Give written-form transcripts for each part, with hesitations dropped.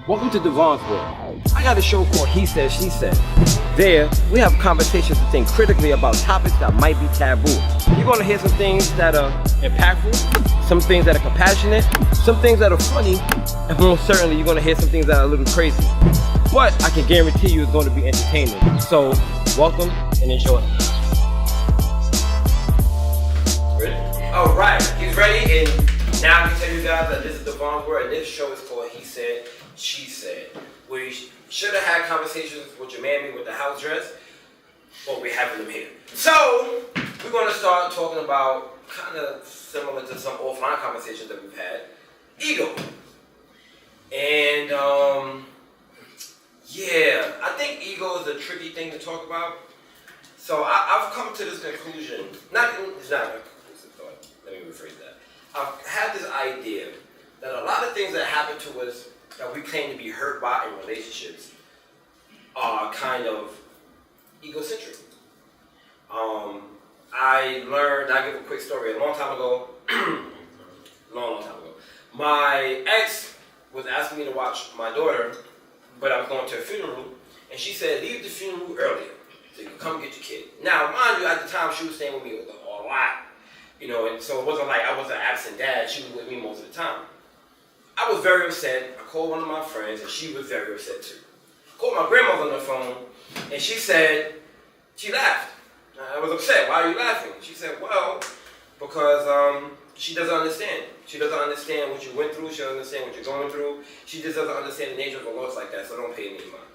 Welcome to Devon's World. I got a show called He Said, She Said. There, we have conversations to think critically about topics that might be taboo. You're gonna hear some things that are impactful, some things that are compassionate, some things that are funny, and most certainly you're gonna hear some things that are a little crazy. But I can guarantee you it's gonna be entertaining. So, welcome and enjoy. Ready? All right, he's ready, and now I'm gonna tell you guys that this is Devon's World, and this show is called He Said, She Said. We should have had conversations with your mammy with the house dress, but we're having them here. So, we're going to start talking about, kind of similar to some offline conversations that we've had, ego. And, yeah, I think ego is a tricky thing to talk about. So, I've come to this conclusion, it's not a conclusive thought, let me rephrase that. I've had this idea that a lot of things that happen to us that we claim to be hurt by in relationships are kind of egocentric. I'll give a quick story. A long time ago, my ex was asking me to watch my daughter, but I was going to a funeral, and she said, leave the funeral earlier, so you can come get your kid. Now, mind you, at the time, she was staying with me a lot, and so it wasn't like I was an absent dad. She was with me most of the time. I was very upset. I called one of my friends, and she was very upset too. I called my grandmother on the phone, and she laughed. I was upset. Why are you laughing? She said, well, because she doesn't understand. She doesn't understand what you went through. She doesn't understand what you're going through. She just doesn't understand the nature of a loss like that, so don't pay any mind.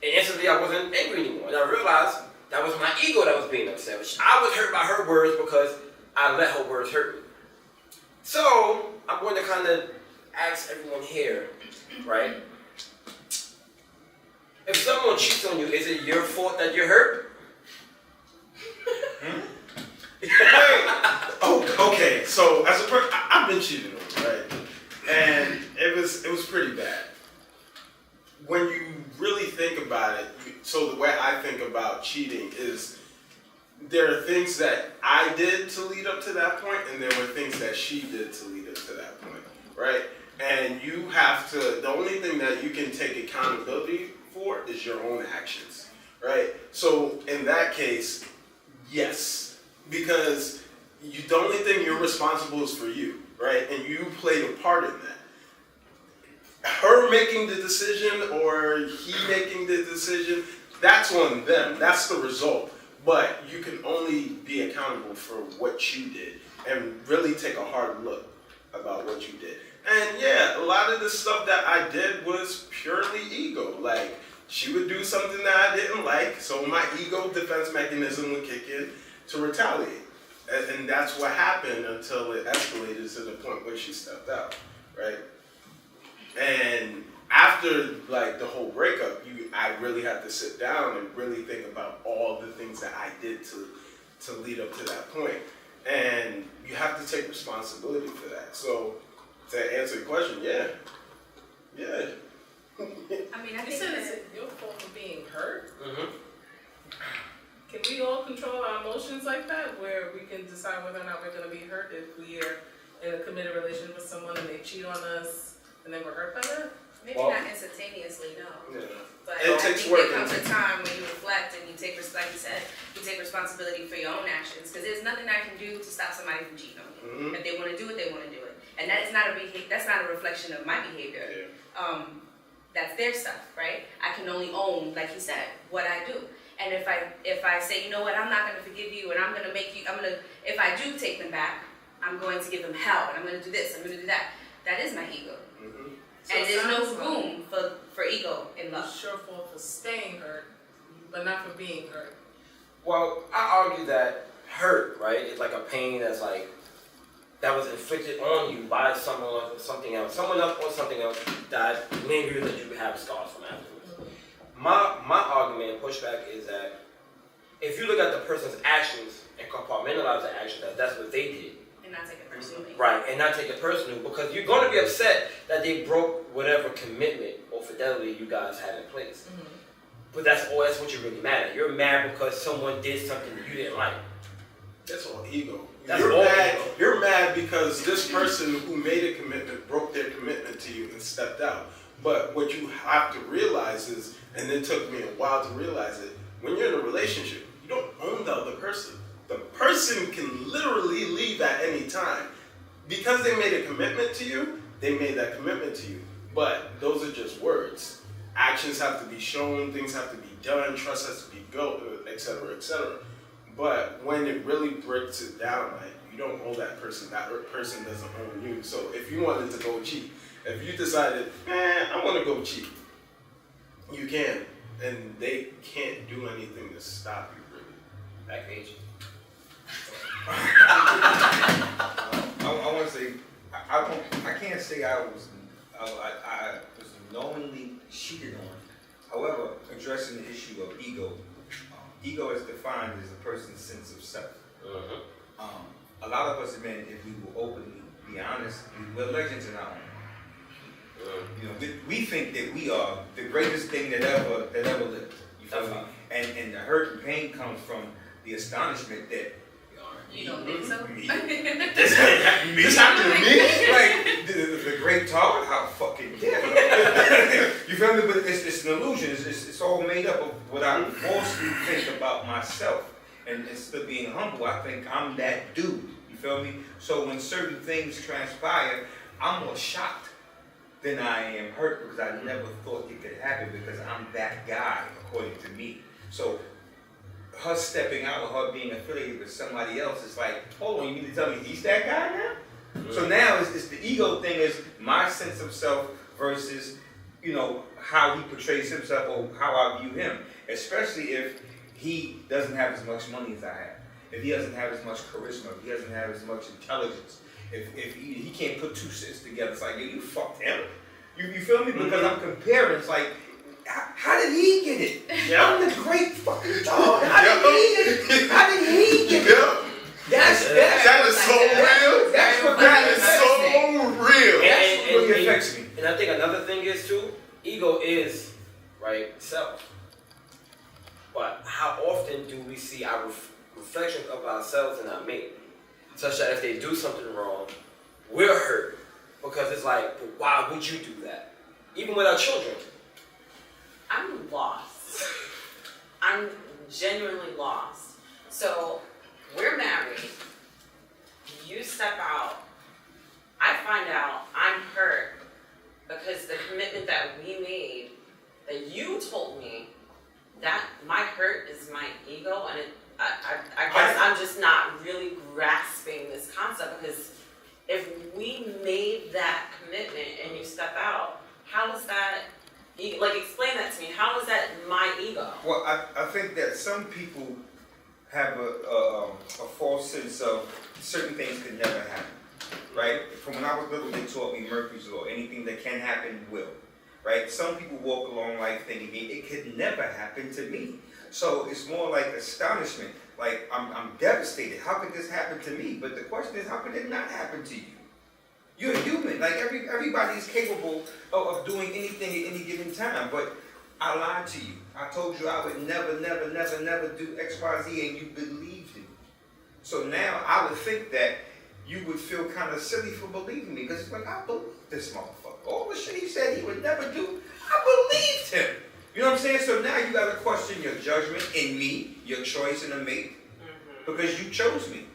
And instantly, I wasn't angry anymore, and I realized that was my ego that was being upset. I was hurt by her words because I let her words hurt me. So, I'm going to kind of ask everyone here, right? If someone cheats on you, is it your fault that you're hurt? Okay. So as a person, I've been cheated on, right? And it was pretty bad. When you really think about it, so the way I think about cheating is there are things that I did to lead up to that point, and there were things that she did to lead up to that point, right? And you have to, the only thing that you can take accountability for is your own actions, right? So in that case, yes, because the only thing you're responsible is for you, right? And you played a part in that. Her making the decision or he making the decision, that's on them. That's the result. But you can only be accountable for what you did and really take a hard look about what you did. And yeah, a lot of the stuff that I did was purely ego. Like, she would do something that I didn't like, so my ego defense mechanism would kick in to retaliate. And that's what happened until it escalated to the point where she stepped out, right? And after like the whole breakup, I really had to sit down and really think about all the things that I did to lead up to that point. And you have to take responsibility for that. So to answer the question, yeah. I mean, I think said it's your fault for being hurt. Mm-hmm. Can we all control our emotions like that, where we can decide whether or not we're going to be hurt if we are in a committed relationship with someone and they cheat on us and then we're hurt by that? maybe not instantaneously, no. Yeah. But It I takes think work. there comes a time when you reflect and you take, like you said, you take responsibility for your own actions. Because there's nothing I can do to stop somebody from cheating on me. Mm-hmm. If they want to do it, they want to do it. And that is not that's not a reflection of my behavior. Yeah. That's their stuff, right? I can only own, like you said, what I do. And if I say, you know what, I'm not going to forgive you, and if I do take them back, I'm going to give them hell, and I'm going to do this, I'm going to do that. That is my ego. Mm-hmm. So and there's no room for ego in love. It's your fault for staying hurt, but not for being hurt. Well, I argue that hurt, right, is like a pain that was inflicted on you by someone or something else. Someone else or something else that lingers that you have scars from afterwards. My argument and pushback is that if you look at the person's actions and compartmentalize the actions, that's what they did. And not take it personally. Right, and not take it personal, because you're going to be upset that they broke whatever commitment or fidelity you guys had in place. Mm-hmm. But that's what you're really mad at. You're mad because someone did something that you didn't like. That's all ego. That's all ego. You're mad because this person who made a commitment broke their commitment to you and stepped out. But what you have to realize is, and it took me a while to realize it, when you're in a relationship, you don't own the other person. The person can literally leave at any time. Because they made a commitment to you, they made that commitment to you. But those are just words. Actions have to be shown, things have to be done, trust has to be built, etc., etc. But when it really breaks it down, like, you don't own that person doesn't own you. So if you wanted to go cheat, if you decided, I want to go cheat, you can. And they can't do anything to stop you, really. Backpage. I want to say, I can't say I was knowingly cheated on. However, addressing the issue of ego, ego is defined as a person's sense of self. A lot of us men, if we will openly be honest, we're legends in our own. You know, we think that we are the greatest thing that ever lived. You feel me? And the hurt and pain comes from the astonishment that You don't think so? This happened to me? Like the great talk, how fucking yeah. You feel me? But it's an illusion. It's all made up of what I falsely think about myself. And instead of being humble, I think I'm that dude. You feel me? So when certain things transpire, I'm more shocked than I am hurt because I never thought it could happen because I'm that guy, according to me. So her stepping out or her being affiliated with somebody else is like, hold on, you mean to tell me he's that guy now? So now it's the ego thing is my sense of self versus, you know, how he portrays himself or how I view him. Especially if he doesn't have as much money as I have. If he doesn't have as much charisma, if he doesn't have as much intelligence, if he can't put two cents together, it's like, yo, you fucked him. You feel me? Because I'm comparing, it's like, how did he get it? Yeah. I'm the great fucking dog. How did he get it? That is so real. That's what That is so real. That's what really affects me. And I think another thing is too, ego is, right, self. But how often do we see our reflections of ourselves in our mate? Such that if they do something wrong, we're hurt. Because it's like, why would you do that? Even with our children. I'm lost. I'm genuinely lost. So we're married. You step out. I find out I'm hurt because the commitment that we made, that you told me, that my hurt is my ego, and I guess I'm just not really grasping this concept because if we made that commitment and you step out, how is that? Like, explain that to me. How is that my ego? Well, I think that some people have a false sense of certain things could never happen, right? From when I was little, they taught me Murphy's Law. Anything that can happen will, right? Some people walk along life thinking it could never happen to me. So it's more like astonishment. Like, I'm devastated. How could this happen to me? But the question is, how could it not happen to you? You're human. Like, everybody is capable of doing anything at any given time. But I lied to you. I told you I would never do X, Y, Z, and you believed it. So now I would think that you would feel kind of silly for believing me. Because it's like, I believe this motherfucker. All the shit he said he would never do, I believed him. You know what I'm saying? So now you got to question your judgment in me, your choice in a mate, because you chose me.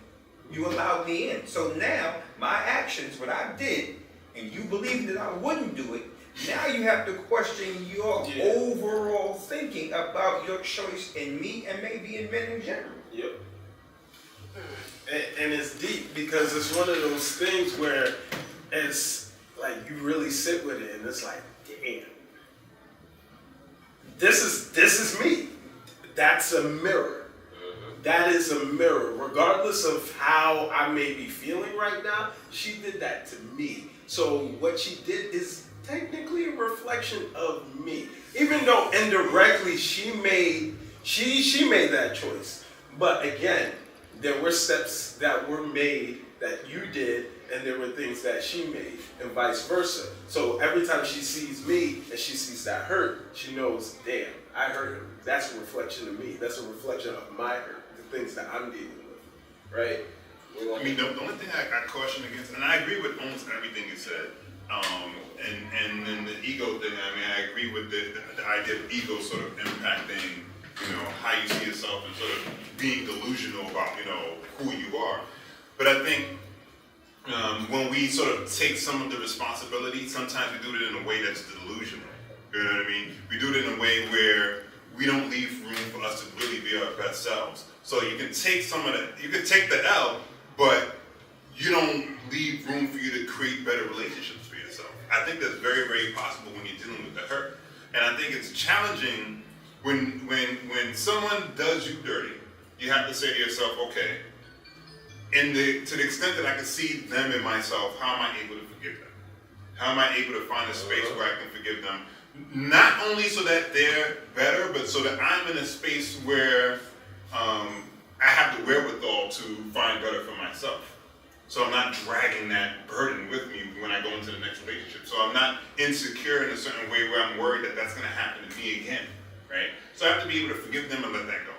You allowed me in. So now my actions, what I did, and you believed that I wouldn't do it, now you have to question your overall thinking about your choice in me and maybe in men in general. Yep. And it's deep because it's one of those things where it's like you really sit with it and it's like, damn. This is me. That's a mirror. That is a mirror. Regardless of how I may be feeling right now, she did that to me. So what she did is technically a reflection of me. Even though indirectly she made that choice. But again, there were steps that were made that you did, and there were things that she made, and vice versa. So every time she sees me and she sees that hurt, she knows, damn, I hurt him. That's a reflection of me. That's a reflection of my hurt, the things that I'm dealing with, right? I mean, the only thing I caution against, and I agree with almost everything you said, And then the ego thing, I mean, I agree with the idea of ego sort of impacting, how you see yourself and sort of being delusional about, who you are. But I think when we sort of take some of the responsibility, sometimes we do it in a way that's delusional. You know what I mean? We do it in a way where we don't leave room for us to really be our best selves. So you can take you can take the L, but you don't leave room for you to create better relationships for yourself. I think that's very, very possible when you're dealing with the hurt. And I think it's challenging when someone does you dirty, you have to say to yourself, okay, to the extent that I can see them in myself, how am I able to forgive them? How am I able to find a space where I can forgive them? Not only so that they're better, but so that I'm in a space where I have the wherewithal to find better for myself. So I'm not dragging that burden with me when I go into the next relationship. So I'm not insecure in a certain way where I'm worried that that's going to happen to me again, right? So I have to be able to forgive them and let that go.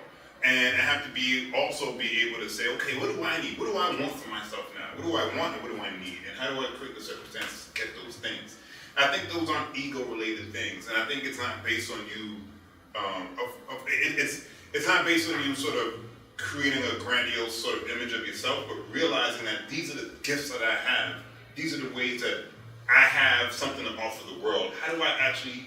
And I have to also be able to say, okay, what do I need? What do I want for myself now? What do I want and what do I need? And how do I create the circumstances to get those things? I think those aren't ego-related things, and I think it's not based on you. It's not based on you sort of creating a grandiose sort of image of yourself, but realizing that these are the gifts that I have. These are the ways that I have something to offer the world. How do I actually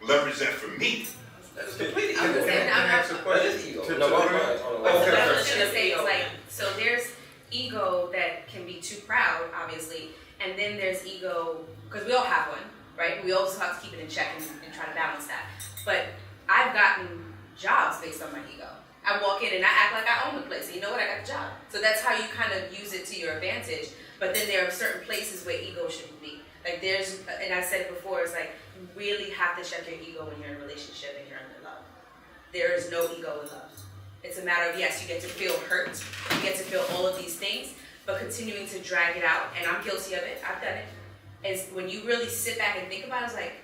leverage that for me? That's completely I'm ego. saying, I'm That's a not, That question. is ego. To- No, to- I'm right. but Okay, what I was okay. gonna say is like, so there's ego that can be too proud, obviously, and then there's ego, because we all have one, right? We also have to keep it in check and try to balance that. But I've gotten jobs based on my ego. I walk in and I act like I own the place. And you know what? I got the job. So that's how you kind of use it to your advantage. But then there are certain places where ego shouldn't be. Like there's, and I said before, it's like you really have to check your ego when you're in a relationship and you're under love. There is no ego in love. It's a matter of, yes, you get to feel hurt. You get to feel all of these things, but continuing to drag it out, and I'm guilty of it. I've done it. Is when you really sit back and think about it, it's like,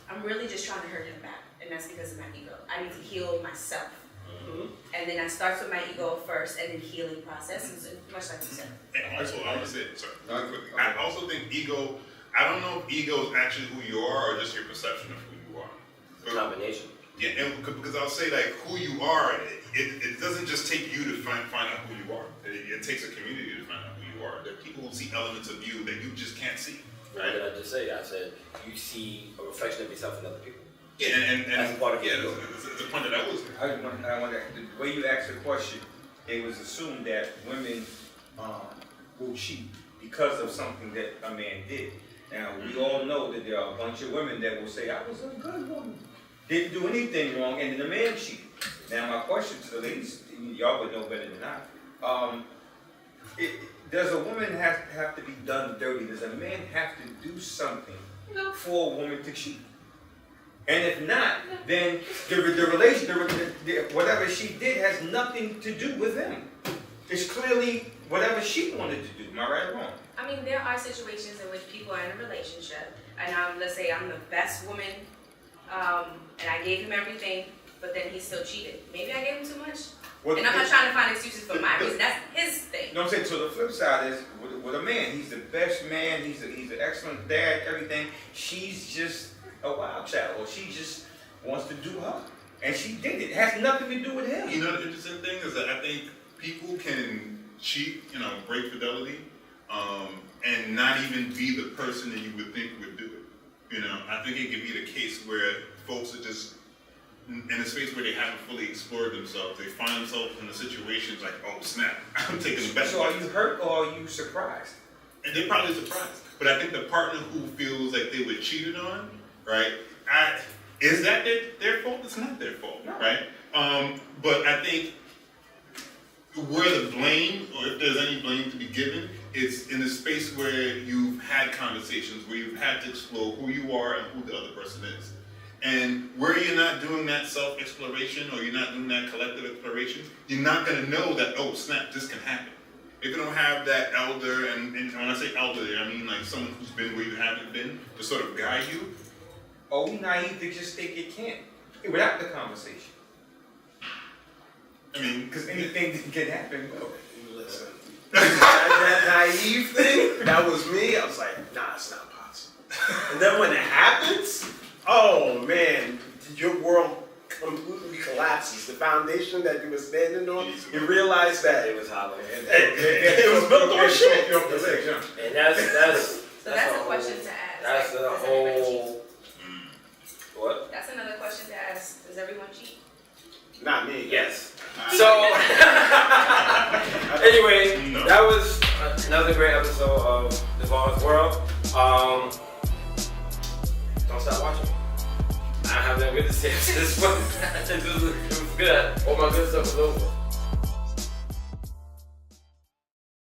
I'm really just trying to hurt him back. And that's because of my ego. I need to heal myself. And then I start with my ego first, and then healing process, and so, much like you said. And also, I want to say, sorry, really quick. I also think ego, I don't know if ego is actually who you are or just your perception of who you are. It's a combination. Yeah, and because I'll say like who you are, it doesn't just take you to find out who you are. It takes a community to find out who you are. There are people who see elements of you that you just can't see. Right? What did I just say? I said you see a reflection of yourself in other people. Yeah, and That's part of yeah, ego. it's a point that I was. I want the way you asked the question, it was assumed that women will cheat because of something that a man did. Now, we all know that there are a bunch of women that will say, I was a good woman, didn't do anything wrong, and then the man cheated. Now, my question to the ladies, y'all would know better than I. Does a woman have to be done dirty? Does a man have to do something for a woman to cheat? And if not, then the relation, whatever she did has nothing to do with him. It's clearly whatever she wanted to do. Am I right or wrong? I mean, there are situations in which people are in a relationship, and let's say I'm the best woman, and I gave him everything, but then he still cheated. Maybe I gave him too much. And I'm not trying to find excuses for my reason. That's his thing. You know what I'm saying? So the flip side is, with a man, he's the best man, he's an excellent dad, everything. She's just a wild child, or she just wants to do her. And she did it. It has nothing to do with him. You know, the interesting thing is that I think people can cheat, break fidelity, and not even be the person that you would think would do it. I think it could be the case where folks are just in a space where they haven't fully explored themselves. They find themselves in a situation like, oh snap, I'm taking the best. So are you hurt or are you surprised? And they're probably surprised. But I think the partner who feels like they were cheated on, right? Is that their fault? It's not their fault, No. right? But I think where the blame, or if there's any blame to be given, it's in a space where you've had conversations, where you've had to explore who you are and who the other person is. And where you're not doing that self-exploration, or you're not doing that collective exploration, you're not going to know that, oh snap, this can happen. If you don't have that elder, and when I say elder, I mean like someone who's been where you haven't been, to sort of guide you. Are we naive to just think it can't? Without the conversation. I mean, Because anything can happen. Listen, that naive thing, that was me. I was like, nah, it's not possible. And then when it happens, oh man, your world completely collapses. The foundation that you were standing on, you realize that It was hollow. it was built on shit. And that's So that's a whole- question to ask. That's like, the does everybody cheat? whole. What? That's another question to ask. Does everyone cheat? Not me. Yes. So, anyway, No. that was another great episode of Devon's World. Don't stop watching. I have nothing good to say after this one. It was good. All my good stuff is over.